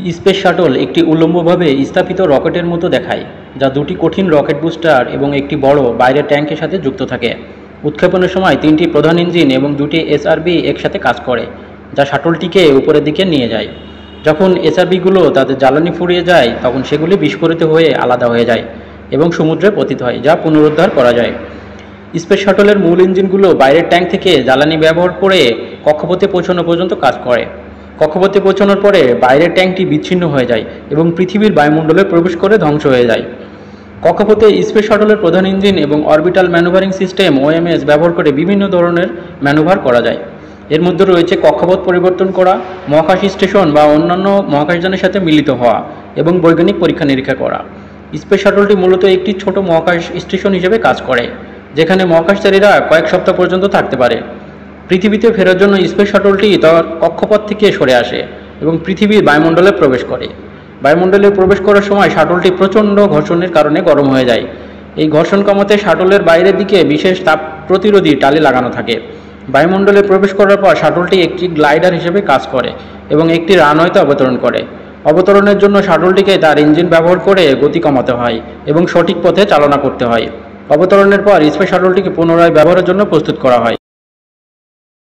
Space shuttle একটি উল্লম্বভাবে স্থাপিত রকেটের মতো দেখায়, যা দুটি কঠিন রকেট বুস্টার এবং একটি বড় বাইরের ট্যাঙ্কের সাথে যুক্ত থাকে। উৎক্ষেপণের সময় তিনটি প্রধান ইঞ্জিন এবং দুটি এসআরবি একসাথে কাজ করে, যা শাটলটিকে উপরের দিকে নিয়ে যায়। যখন এসআরবিগুলো তাদের জ্বালানি ফুরিয়ে যায়, তখন সেগুলি বিস্ফোরিত হয়ে আলাদা হয়ে যায় এবং সমুদ্রে পতিত হয়, যা পুনরুদ্ধার করা যায়। স্পেস শাটলের মূল ইঞ্জিনগুলো বাইরের ট্যাঙ্ক থেকে জ্বালানি ব্যবহার করে কক্ষপথে পৌঁছানো পর্যন্ত কাজ করে। কক্ষপথে পৌঁছানোর পরে বাইরের ট্যাঙ্কটি বিচ্ছিন্ন হয়ে যায় এবং পৃথিবীর বায়ুমণ্ডলে প্রবেশ করে ধ্বংস হয়ে যায়। কক্ষপথে স্পেস শাটলের প্রধান ইঞ্জিন এবং অরবিটাল ম্যানুভারিং সিস্টেম ওএমএস ব্যবহার করে বিভিন্ন ধরনের ম্যানুভার করা যায়। এর মধ্যে রয়েছে কক্ষপথ পরিবর্তন করা, মহাকাশ স্টেশন বা অন্যান্য মহাকাশযানের সাথে মিলিত হওয়া এবং বৈজ্ঞানিক পরীক্ষা নিরীক্ষা করা। স্পেস শাটলটি মূলত একটি ছোট মহাকাশ স্টেশন হিসেবে কাজ করে, যেখানে মহাকাশচারীরা কয়েক সপ্তাহ পর্যন্ত থাকতে পারে। পৃথিবীতে ফেরার জন্য স্পেস শাটলটি তার কক্ষপথ থেকে সরে আসে এবং পৃথিবীর বায়ুমণ্ডলে প্রবেশ করে। বায়ুমণ্ডলে প্রবেশ করার সময় শাটলটি প্রচণ্ড ঘর্ষণের কারণে গরম হয়ে যায়। এই ঘর্ষণ কমাতে শাটলের বাইরের দিকে বিশেষ তাপ প্রতিরোধী টালি লাগানো থাকে। বায়ুমণ্ডলে প্রবেশ করার পর শাটলটি একটি গ্লাইডার হিসেবে কাজ করে এবং একটি রানওয়েতে অবতরণ করে। অবতরণের জন্য শাটলটিকে তার ইঞ্জিন ব্যবহার করে গতি কমাতে হয় এবং সঠিক পথে চালনা করতে হয়। অবতরণের পর স্পেস শাটলটিকে পুনরায় ব্যবহারের জন্য প্রস্তুত করা হয়।